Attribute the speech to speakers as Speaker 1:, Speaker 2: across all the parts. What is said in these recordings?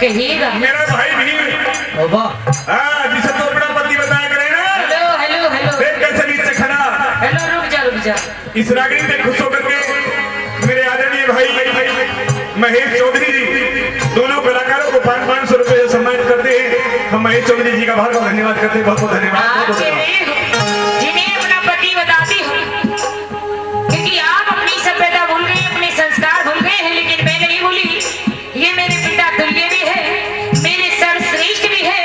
Speaker 1: कहिएगा।
Speaker 2: मेरा भाई भी जिसे तो अपना पति बताया करे ना।
Speaker 1: हेलो हेलो हेलो
Speaker 2: देख कैसे नीचे खड़ा।
Speaker 1: हेलो रुक जा।
Speaker 2: इस रागिनी से खुश होकर के मेरे आदरणीय भाई महेश चौधरी जी दोनों कलाकारों को 500 रुपए सम्मानित करते हैं। हम महेश चौधरी जी का बहुत बहुत धन्यवाद करते हैं। बहुत बहुत धन्यवाद।
Speaker 1: जिन्हें अपना पति बताती हूँ, क्योंकि आप अपनी सभ्यता भूल गए, अपने संस्कार भूल गए हैं, लेकिन मैं नहीं भूली। ये मेरे पिता तुल्य भी है, मेरे सर्वश्रेष्ठ भी है,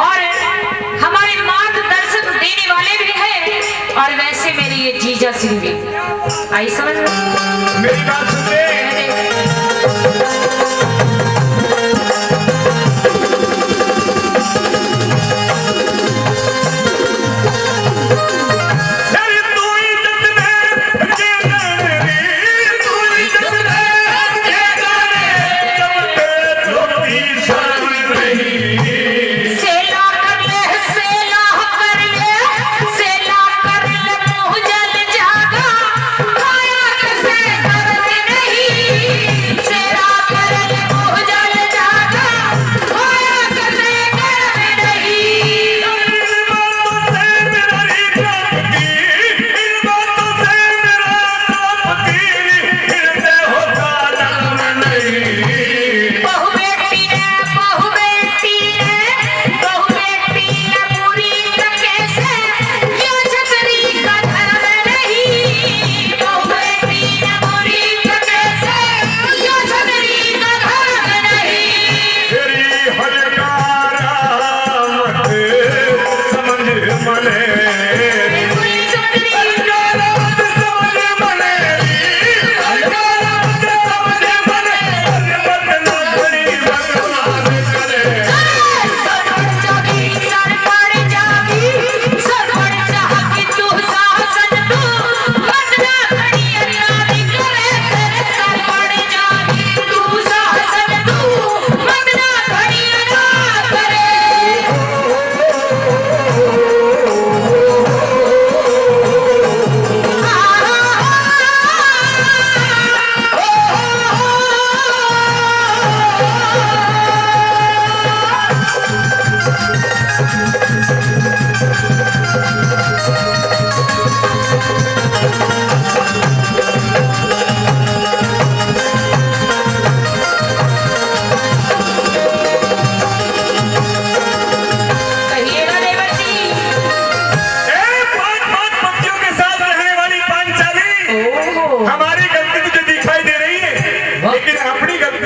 Speaker 1: और हमारे मार्गदर्शक देने वाले भी है, और वैसे मेरे ये जीजा सिंह भी। आई समझ में?
Speaker 2: मेरी बात सुनते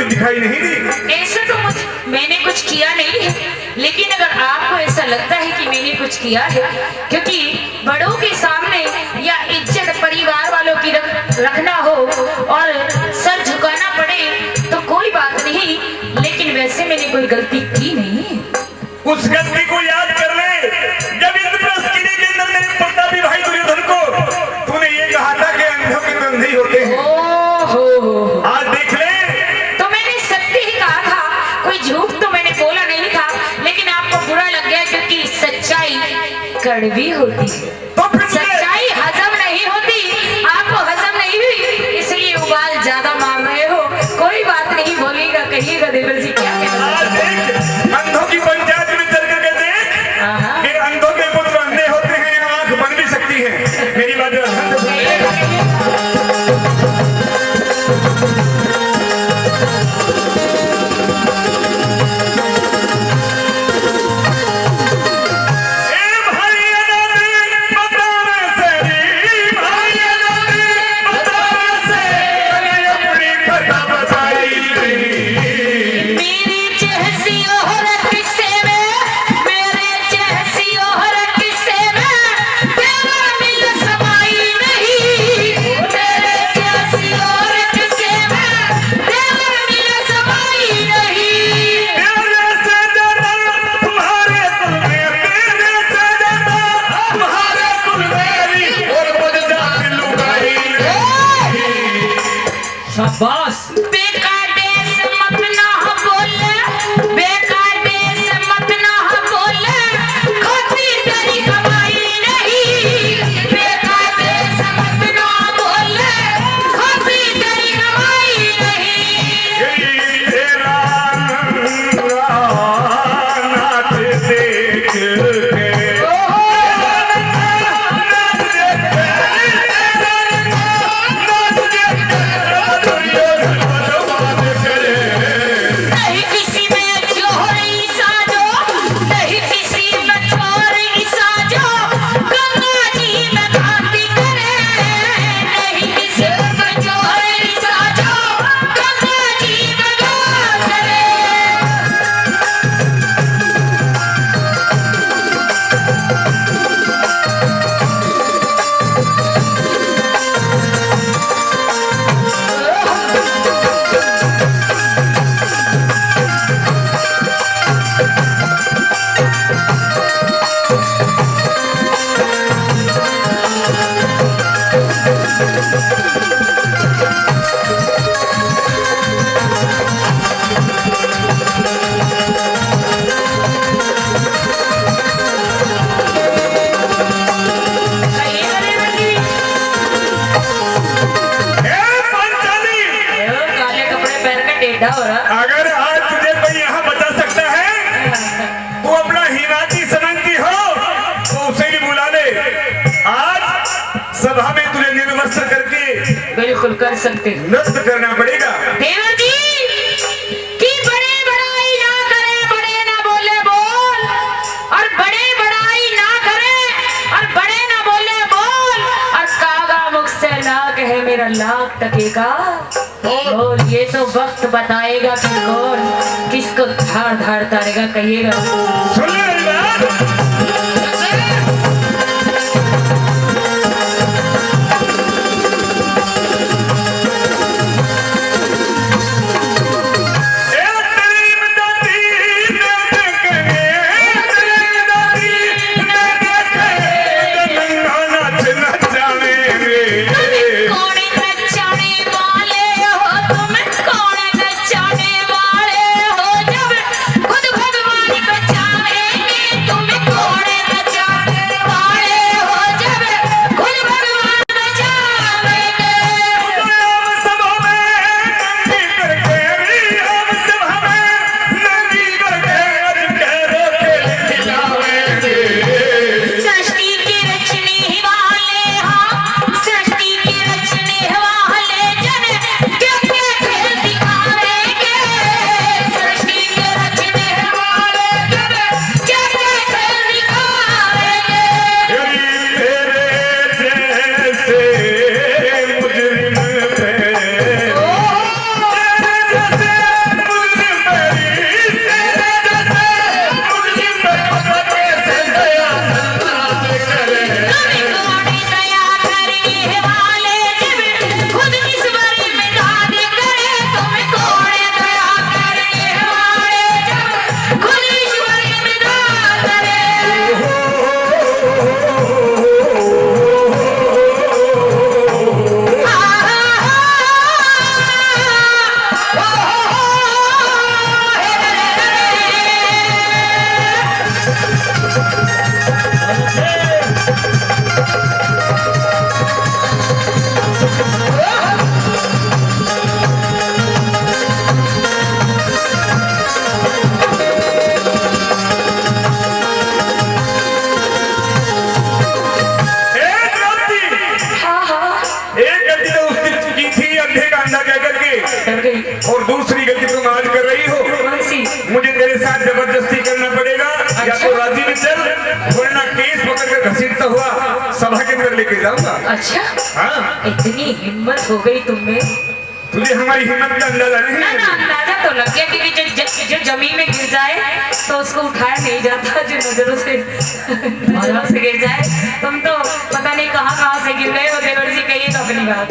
Speaker 2: दिखाई नहीं दी।
Speaker 1: ऐसे तो मैंने कुछ किया नहीं है, लेकिन अगर आपको ऐसा लगता है कि मैंने कुछ किया है, क्योंकि बड़ों के सामने या इज्जत परिवार वालों की रखना हो और सर झुकाना पड़े तो कोई बात नहीं, लेकिन वैसे मैंने कोई गलती की नहीं है।
Speaker 2: उस गलती को याद कर ले जब इंद्रप्रस्थ किले के अंदर मेरे प्रतापी भाई दुर्योधन को तूने ये कहा था कि अंधों के तो अंधे होते हैं। आज देख ले,
Speaker 1: तो मैंने सत्य ही कहा था, कोई झूठ तो मैंने बोला नहीं था, लेकिन आपको बुरा लग गया क्योंकि सच्चाई कड़वी होती है।
Speaker 2: तो फिर
Speaker 1: सच्चाई हजम नहीं होती, आपको हजम नहीं हुई, इसलिए उबाल ज्यादा मार रहे हो। कोई बात नहीं, बोलिएगा, कहिएगा देवर जी क्या कहना।
Speaker 2: अंधों की पंचायत में चल करके देख कि अंधों के पुत्र अंधे होते हैं, आंख बन भी सकती है। मेरी बात
Speaker 1: शाबाश। बेकायदे से मत ना बोले, बेकायदे से मत ना बोले, खोटी तेरी कमाई नहीं। बेकायदे से मत ना बोले, खोटी तेरी कमाई नहीं।
Speaker 2: सभा में तुझे निर्वस्त्र करके
Speaker 1: बिल्कुल कर सकते हो
Speaker 2: नृत्य करना पड़ेगा।
Speaker 1: देवर जी कि बड़े बड़ाई ना करे, बड़े ना बोले बोल, और बड़े बड़ाई ना करे और बड़े ना बोले बोल, और कागा मुख से ना कहे मेरा लाख टके का बोल। ये तो वक्त बताएगा कि कौन किसको धार धार तारेगा, कहिएगा।
Speaker 2: सुन ले मेरी बात। और दूसरी गलती तुम आज कर रही हो, मुझे तेरे साथ जबरदस्ती करना पड़ेगा। या तो राजी में चल, वरना केस पकड़ कर घसीटता हुआ सभा के अंदर लेके जाऊंगा।
Speaker 1: अच्छा
Speaker 2: हाँ,
Speaker 1: इतनी हिम्मत हो गई तुमने?
Speaker 2: तुझे हमारी हिम्मत का अंदाजा नहीं
Speaker 1: ना
Speaker 2: है?
Speaker 1: ना अंदाजा तो लग गया, क्योंकि जो जमीन में गिर जाए तो उसको उठाया नहीं जाता, जो नजरों से गिर जाए। तुम तो पता नहीं कहाँ से गिर गए हो। देवर जी कहिए तो अपनी बात।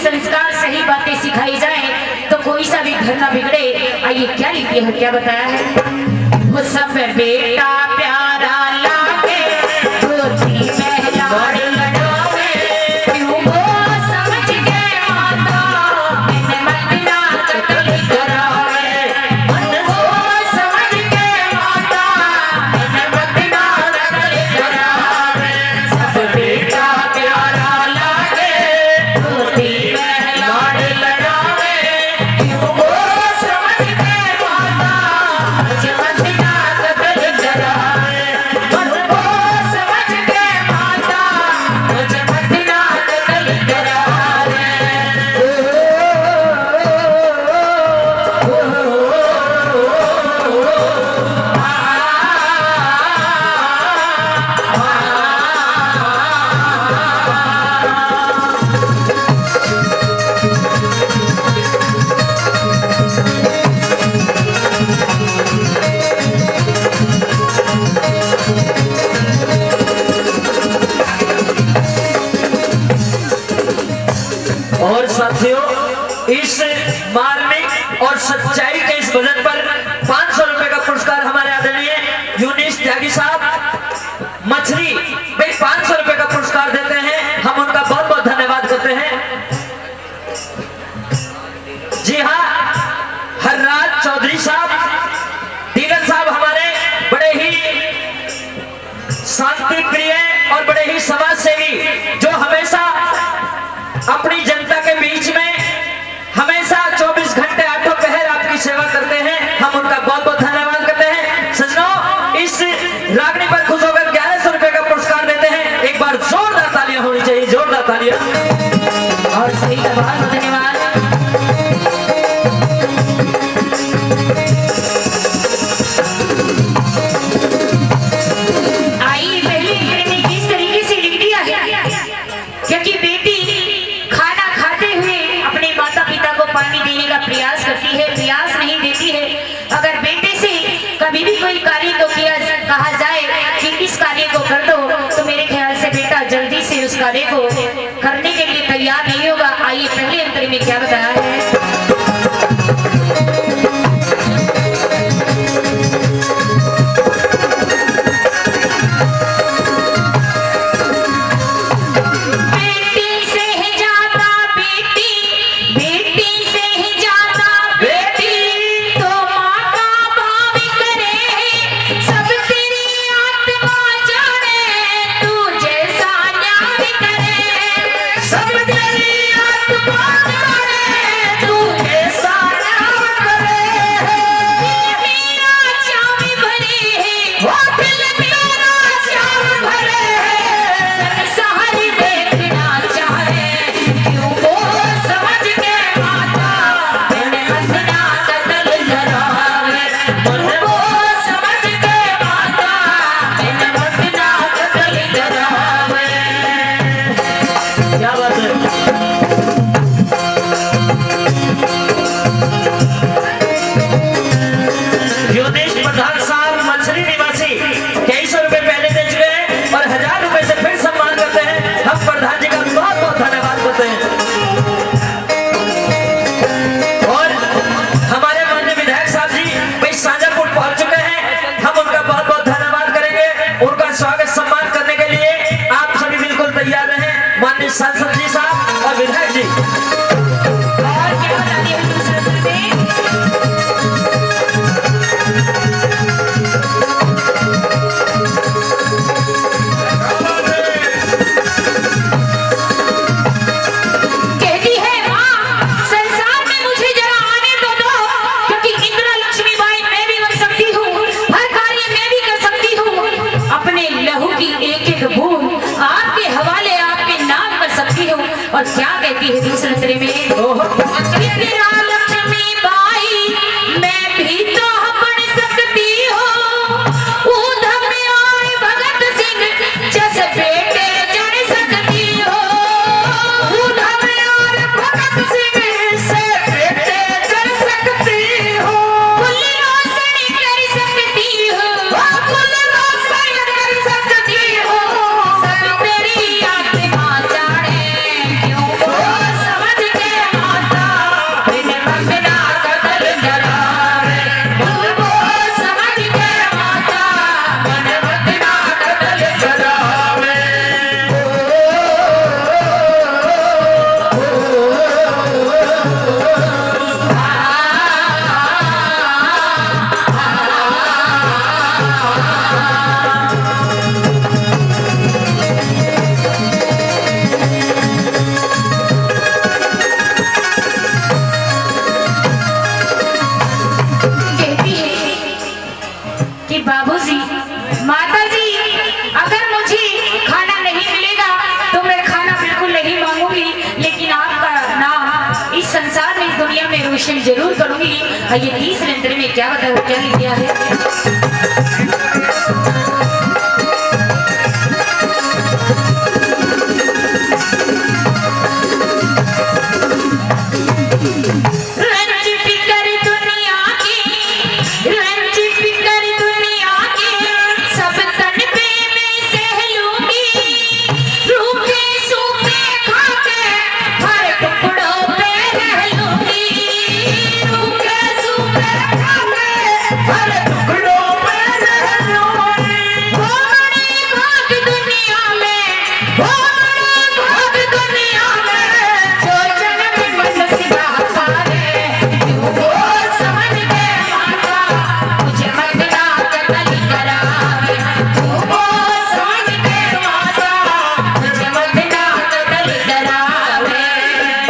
Speaker 1: संस्कार सही बातें सिखाई जाए तो कोई सा भी घर ना बिगड़े। आइए क्या लिखी है, क्या बताया है। वो सब बेटा प्यारा लागे धोती महला लड़ावे, क्यों वो समझ के माता मैंने मदीना कत्ल करावे। वो समझ के माता मैंने मदीना कत्ल करावे। सब बेटा प्यारा लागे धोती महला लड़ावे, क्यों वो समझ के माता मुझे मदीना कत्ल करावे। वो समझ के माता मुझे मदीना कत्ल करावे।
Speaker 3: और साथियों, इस मार्मिक और सच्चाई के इस भजन पर 500 रुपए का पुरस्कार हमारे आदरणीय यूनिस त्यागी साहब मछली भाई 500 रुपए का पुरस्कार देते हैं। हम उनका बहुत बहुत धन्यवाद करते हैं। जी हाँ, हरराज चौधरी साहब, दीगन साहब हमारे बड़े ही शांति प्रिय और बड़े ही समाज सेवी, जो हमेशा अपनी जनता के बीच में हमेशा 24 घंटे 8 पहर आपकी सेवा करते हैं। हम उनका बहुत बहुत धन्यवाद करते हैं। सज्जनों, इस रागनी पर खुश होकर 1100 रुपए का पुरस्कार देते हैं। एक बार जोरदार तालियां होनी चाहिए, जोरदार तालियां।
Speaker 1: और सही का बहुत धन्यवाद। आई पहले मैंने किस तरीके से लिख दिया है, क्योंकि बेटी खाना खाते हुए अपने माता पिता को पानी देने का प्रयास करती है, प्रयास नहीं देती है। अगर बेटे से कभी भी कोई कार्य को किया कहा जाए कि इस कार्य को कर दो, तो मेरे ख्याल से बेटा जल्दी से उस कार्य को करने के लिए तैयार नहीं होगा। आइए पहले अंतर में क्या बताया है। बेटी से ही जाता बेटी, बेटी से ही जाता बेटी, तो माँ का भाव करे सब तेरी आत्मा जाने, तू जैसा न्याय करे। सब तेरी आत्मा जाने, तू जैसा न्याय करे। मेरा श्याम भरे हो दिल मेरा श्याम भरे, सहारे देखना चाहे, क्यों वो समझ के माता मैंने मदीना कत्ल करावे। वो समझ के माता मैंने मदीना कत्ल करावे।
Speaker 3: क्या बात है।
Speaker 1: दर्शन जरूर करूंगी। ये 30 अंतरे में क्या बताऊँ, क्या लिख दिया है। रंज फिकर दुनिया की, रंज फिकर दुनिया की, सब तन पे मैं सह लूंगी। रूखे सूखे खाके हर टुकड़ों पे रह लूंगी। रूखे सूखे खाके हर टुकड़ों पे रह लूंगी। हो बड़ी भाग दुनिया में, हो बड़ी भाग दुनिया में, जो जन्म में नसीबा पावे, तू वो समझ के माता, मुझे मत ना कतल करावे। तू वो समझ के माता, मुझे मत ना कतल करावे।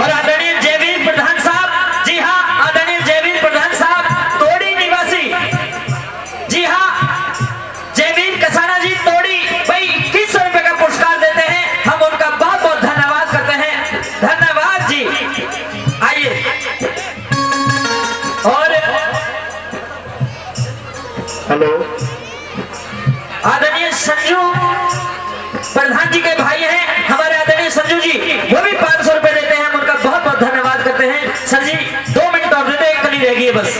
Speaker 3: और आदरणीय जयवीर प्रधान साहब, जी हाँ आदरणीय जयवीर प्रधान साहब तोड़ी निवासी, जी हाँ जयवीर कसाना जी तोड़ी भाई 2100 रुपए का पुरस्कार देते हैं। हम उनका बहुत बहुत धन्यवाद करते हैं। धन्यवाद जी। आइए और
Speaker 2: हेलो,
Speaker 3: आदरणीय संजू प्रधान जी के भाई हैं हमारे आदरणीय संजू जी, वो भी 500 रुपए देते हैं। हम उनका बहुत बहुत धन्यवाद करते हैं। सर जी 2 मिनट और दे दो, एक कली रह गई है बस।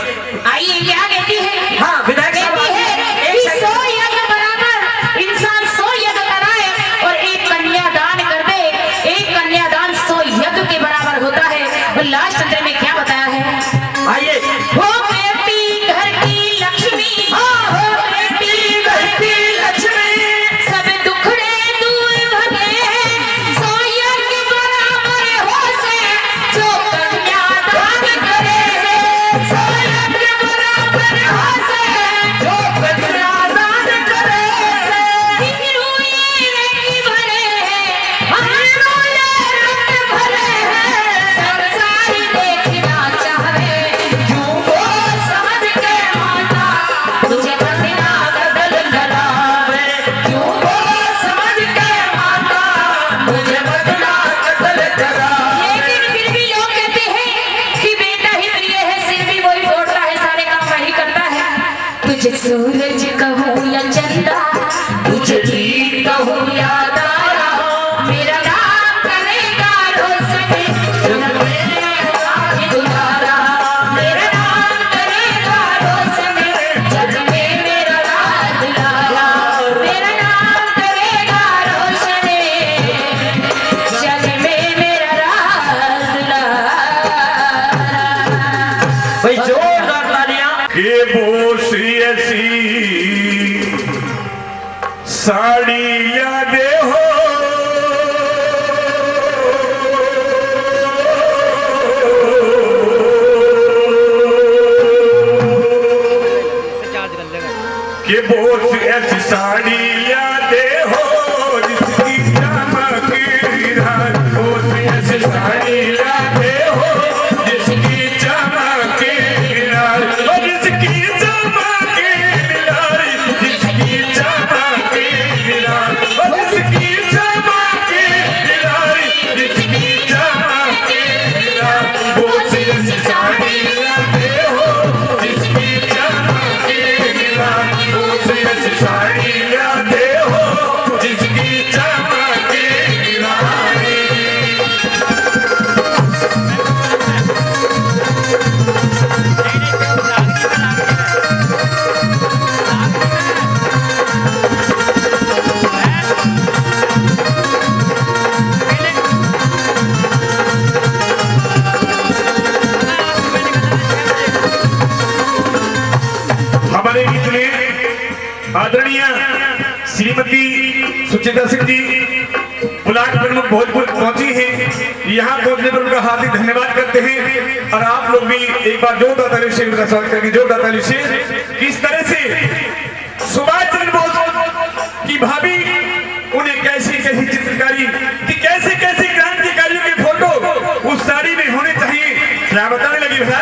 Speaker 1: आइए क्या कहती है?
Speaker 3: हाँ विधायक साहब
Speaker 1: कहती है
Speaker 3: एक
Speaker 1: कि
Speaker 3: सेकंड।
Speaker 1: 100 यज्ञ बराबर इंसान 100 यज्ञ कराए और एक कन्यादान कर दे। एक कन्यादान 100 यज्ञ के बराबर होता है। और लास्ट अंतर में क्या बताया है?
Speaker 3: आइए
Speaker 1: हो बेटी घर की लक्ष्मी, हो बेटी घर की लक्ष्मी, सब दुखड़े दूर भगे। 100 यज्ञ बराबर हो से, जो कन्यादान करे। 100 यज्ञ बराबर हो से, जो कन्यादान करे। हिंदू ये रंग भरे हैं, हिंदू ये रंग भरे हैं, संसार देखना चाहे, यूं वो समझ के माता, मुझे बदना बदल करावे। यूं वो समझ के माता, मुझे बदना बदल करावे। लेकिन फिर भी लोग कहते हैं कि बेटा ही प्रिय है, सिर भी वही फोड़ता है, सारे काम वही करता है। तुझे सूरज कहूँ या चंदा, तुझे दीप कहूँ या तारा, मेरा नाम करेगा रोशन, जग में आज दुलारा। मेरा नाम करेगा रोशन, जग में मेरा राज दुलारा। मेरा नाम करेगा रोशन, जग में मेरा राज दुलारा।
Speaker 3: भाई जोरदार तालियां।
Speaker 2: के बोसी ऐसी साड़ी यादे हो, के बोसी ऐसी साड़ी यादे हो, जिसकी चमक रात। बोसी ऐसी साड़ी यादे हो, जिसकी चमक रात। ओ जिसकी चमक रात, जिसकी चमक रात। ओ जिसकी चमक रात, जिसकी चमक रात। बोसी ऐसी साड़ी यादे हो, जिसकी चमक रात। बोसी ऐसी साड़ी यादे हो, जिसकी चमक रात। हमारे बीच में आदरणीय श्रीमती सुचिता सिंह जी ब्लॉक प्रमुख भोजपुर पहुंची हैं। यहाँ पहुंचने पर उनका हार्दिक धन्यवाद करते हैं। और आप लोग भी एक बार जोरदार ताली से उनका स्वागत करेंगे। जोरदार ताली से किस तरह से सुभाष चंद्र बोस की भाभी उन्हें कैसी कैसी चित्रकारी कि कैसे कैसे क्रांतिकारियों के फोटो उस साड़ी में होने चाहिए, क्या बताने लगी भैया।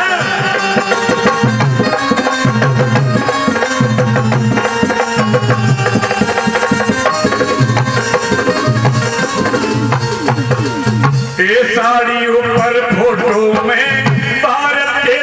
Speaker 2: ये साड़ी ऊपर फोटो में भारत के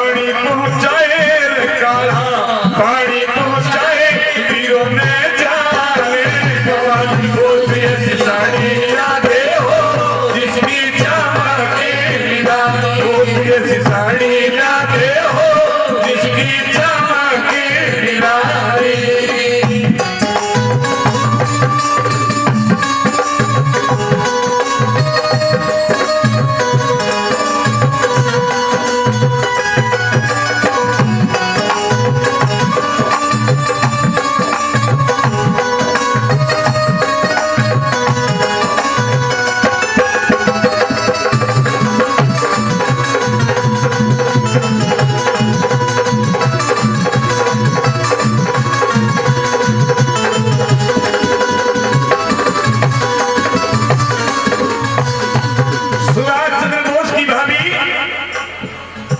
Speaker 2: पानी पहुंचाए रे काला पानी पहुंचाए वीरों ने जाने कवाली बोलती ऐसी साड़ी यादे हो जिसकी चमके बिना बोलती ऐसी साड़ी यादे हो जिसकी चमके बिना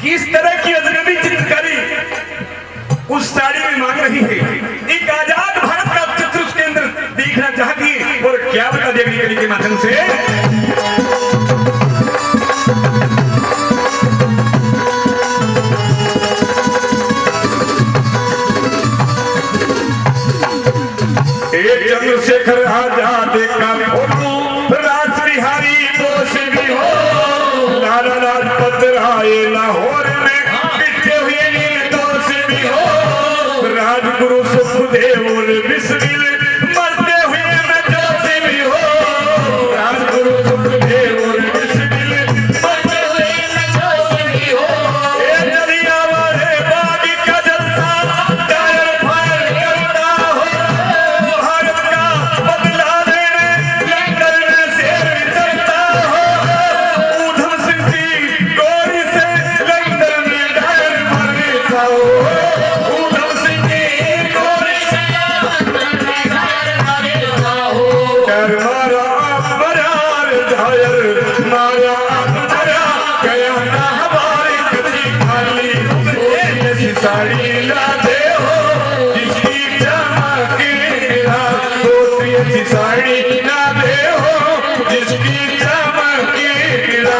Speaker 2: किस तरह की अजनबी चित्रकारी उस साड़ी में मांग रही है। एक आजाद भारत का चित्र उसके अंदर देखना चाहती है और क्या बता दिया अगली कली के माध्यम से। चंद्रशेखर आजाद का फोटो राज बिहारी बोस भी हो लाला लाजपत राय लाहौर में पिटे हुए निर्दोष भी हो राजगुरु सुखदेव बिस्मिल मरते हुए में जोश भी हो राजगुरु सुखदेव बिस्मिल मरते हुए में जोश भी हो ये जलिया वाले बाग का जलसा टायर फायर करता हो भारत का बदला लेने लंगर में शेर विचरता हो ऊधम सिंह की गोली से लंगर में टायर मारता हो ऊधम सिंह की गोली से लंगर में टायर मारता हो कर मारा बरार टायर मारा बरा गया ना हमारी कभी खाली ऐसी साड़ी ला दे हो जिसकी चमके गिरा दोस्ती ऐसी साड़ी ला दे हो जिसकी चमके गिरा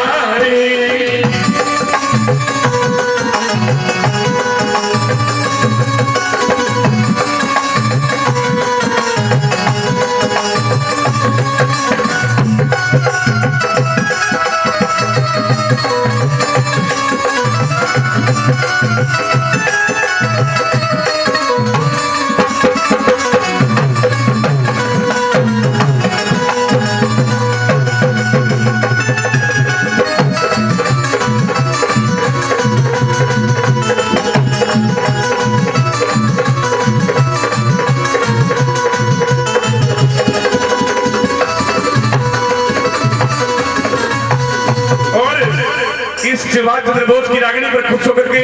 Speaker 2: इस सुभाष चंद्र बोस की रागनी पर खुश होकर के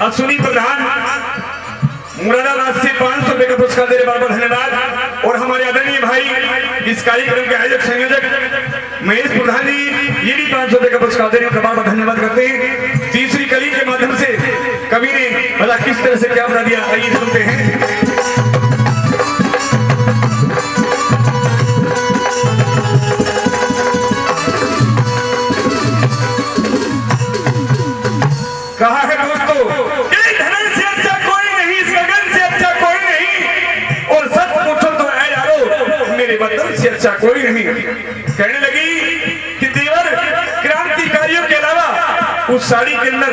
Speaker 2: अश्विनी प्रधान मुरादाबाद से 500 रुपए का पुरस्कार दे रहे बार बार धन्यवाद। और हमारे आदरणीय भाई इस कार्यक्रम के आयोजक संयोजक महेश प्रधान जी ये भी 500 रुपए का पुरस्कार दे रहे हैं, बार बार धन्यवाद करते हैं। तीसरी कली के माध्यम से कवि ने भला किस तरह से क्या बता दिया, आइए सुनते हैं। कहा है दोस्तों कि धरन से अच्छा कोई नहीं, इस गगन से अच्छा कोई नहीं, और सच पूछो तो ऐ यारो मेरे वतन से अच्छा कोई नहीं। कहने लगी कि देवर क्रांतिकारियों के अलावा उस साड़ी के अंदर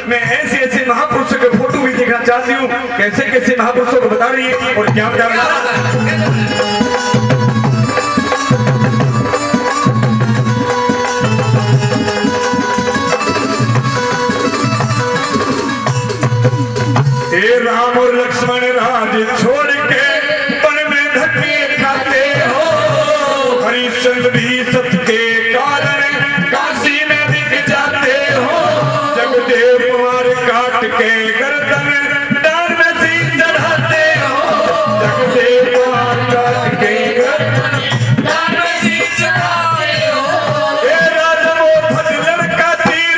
Speaker 2: मैं ऐसे ऐसे महापुरुषों के फोटो भी देखना चाहती हूँ। कैसे कैसे महापुरुषों को बता रही है और क्या बता रही है। राम और लक्ष्मण राज छोड़ के वन में धक्के खाते हो, हरिश्चंद्र भी सत्य के कारण काशी में बिक जाते हो, जगदेव कुमार काट के गर्दन डाल में सीन चढ़ाते हो, जगदेव कुमार काट के गर्दन डाल में सीन चढ़ाते हो, ये राजमोहन लड़का तीर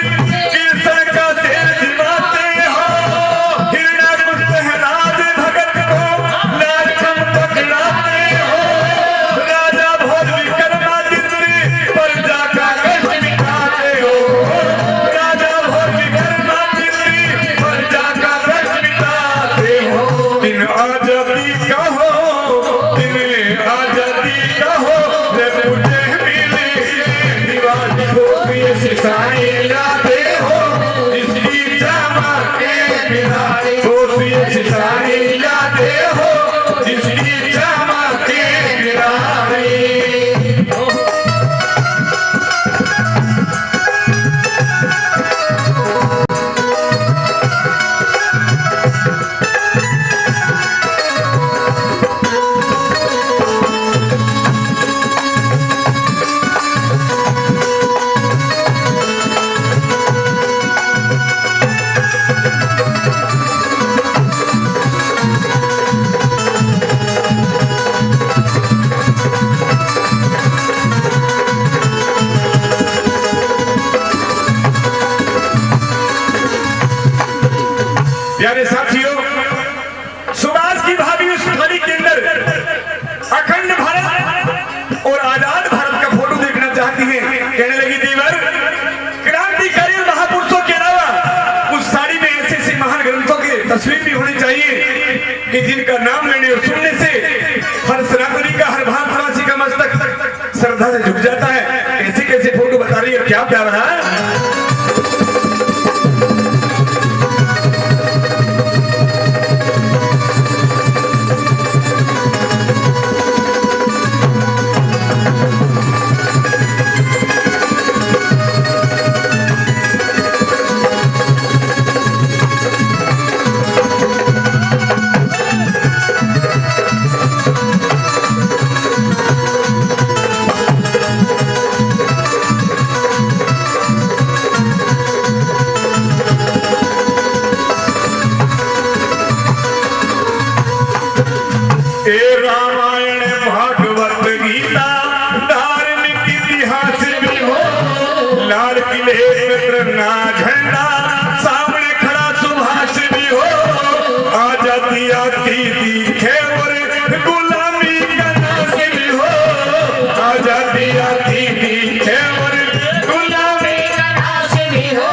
Speaker 2: कृष्ण का शेर दिवाते हो, राज भगत को लाखम पकड़ाते हो, राजा भोज विक्रमादित्य पर जाकर कष्ट मिटाते हो, राजा भोज विक्रमादित्य साई यादे हो जिसकी चमके निराली हो सी साई यादे हो जिसकी चमके निराली। प्यारे साथियों, सुभाष की भाभी उस थाली के अंदर अखंड भारत और आजाद भारत का फोटो देखना चाहती है। कहने लगी देवर, क्रांतिकारी महापुरुषों के अलावा उस साड़ी में ऐसे ऐसे महान ग्रंथों की तस्वीर भी होनी चाहिए कि जिनका नाम लेने और सुनने से हर सनातनी का, हर भारतवासी का मस्तक श्रद्धा से झुक जाता है। कैसे कैसे फोटो बता रही है, क्या प्यार है। रामायण भागवत गीता धार्मिक इतिहास भी हो, लाल किले पे तिरंगा झंडा सामने खड़ा सुभाष भी हो, आजादी आती दिखे और गुलामी का नाश भी हो, आजादी आती दिखे और गुलामी का नाश भी हो।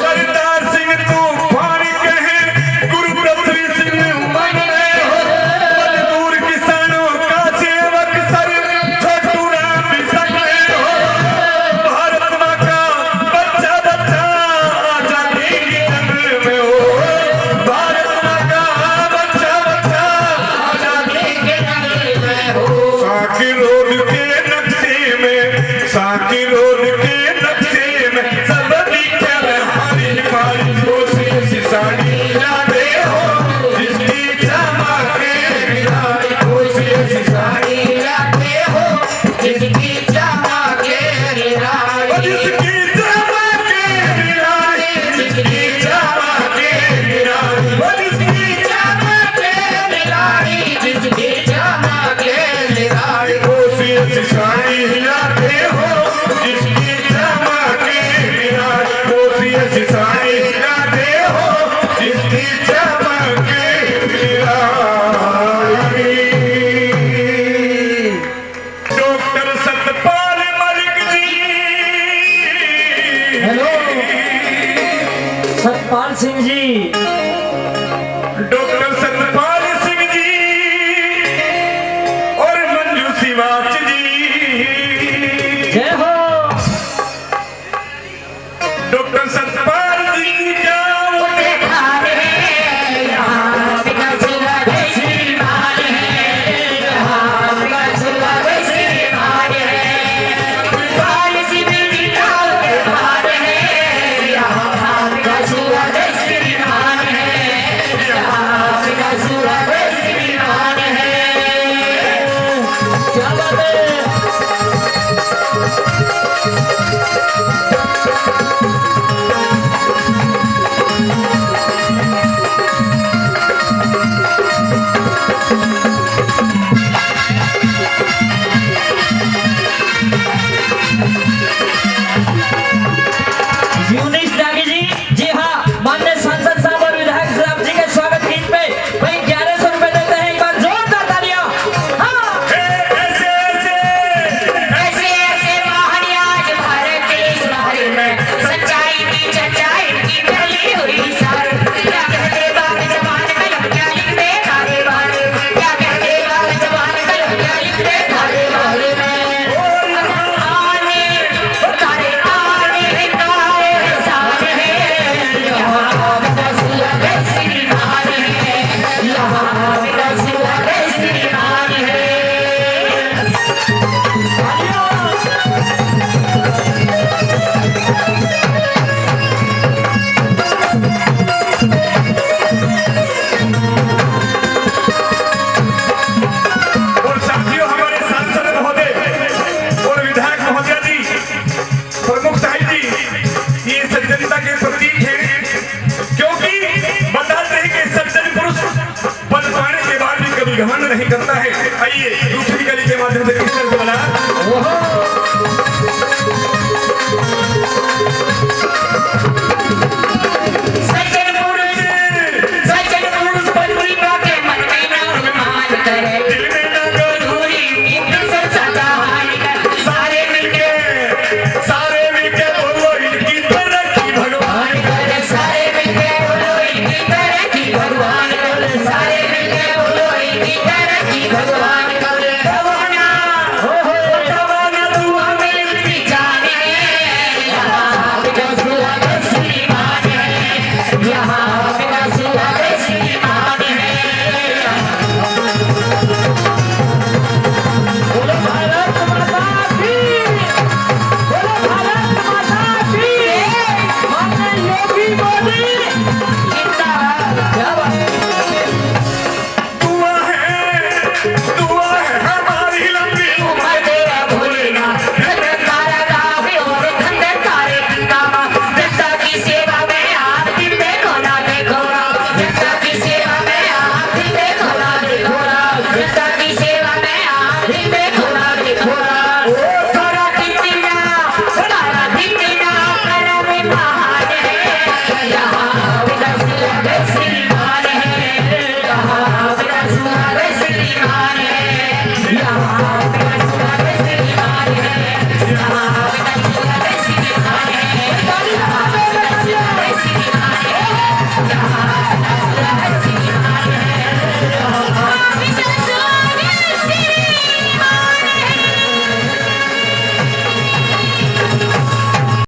Speaker 2: सरदार सिंह तूफान कहे, गुरु पृथ्वी सिंह मन रहे हो, मजदूर किसानों का सेवक सर छोटू राम भी सकते हो, भारत माँ का बच्चा बच्चा आजादी की जंग में हो, भारत माँ का बच्चा बच्चा आजादी की जंग में हो। साकी रोड के नक्शे में, साकी रोड के नक्शे में सब दिखे हरी हरी कोसी साड़ी यादे हो जिसकी चमके निराली, कोसी साड़ी यादे हो जिसकी चमके निराली, जिसकी चमके निराली, जिसकी चमके निराली, जिसकी चमके निराली, जिसकी चमके निराली, कोसी साड़ी यादे हो जिसकी चमके निराली, कोसी साड़ी यादे हो जिसकी चमके निराली। Doctor Satpal Malik ji,
Speaker 3: hello Satpal Singh ji,
Speaker 2: doctor Satpal Singh ji और मंजू सिवाच जी,
Speaker 3: जय हो।
Speaker 2: डॉक्टर सतपाल जी क्या
Speaker 1: Surah
Speaker 2: माध्यम से किस तरह से बोला
Speaker 1: सज्जन पुरुष पत्नी के मन में ना अनुमान करे
Speaker 2: दिल में ना
Speaker 1: दूरी एक सच्चा हाल कर सारे मिलके
Speaker 2: बोलो इनकी तरक्की भगवान
Speaker 1: करे सारे मिलके बोलो इनकी तरक्की भगवान करे सारे मिलके बोलो इनकी तरक्की भगवान करे भगवाना तू हमें इतनी जाने यहाँ बिना सुहा के श्रीमान है यहाँ बिना सुहा के श्रीमान है
Speaker 3: बोलो भारत माता की, बोलो भारत माता की, माने योगी मोदी
Speaker 1: जिंदाबाद क्या बात है
Speaker 2: दुआ है हमारी लंबी
Speaker 1: उम्र तेरा भोलेना धन तारा गावे और धन तारे कामा जनता की सेवा में आप दिन देखो ना देखो जनता की सेवा में आप दिन देखो ना देखो जनता की सेवा में आप दिन देखो ना देखो तारा दिखना तारा में महान है यहाँ बिना सुहाग श्रीमान है यहाँ बिना सुहाग श्रीमान है यहाँ बिना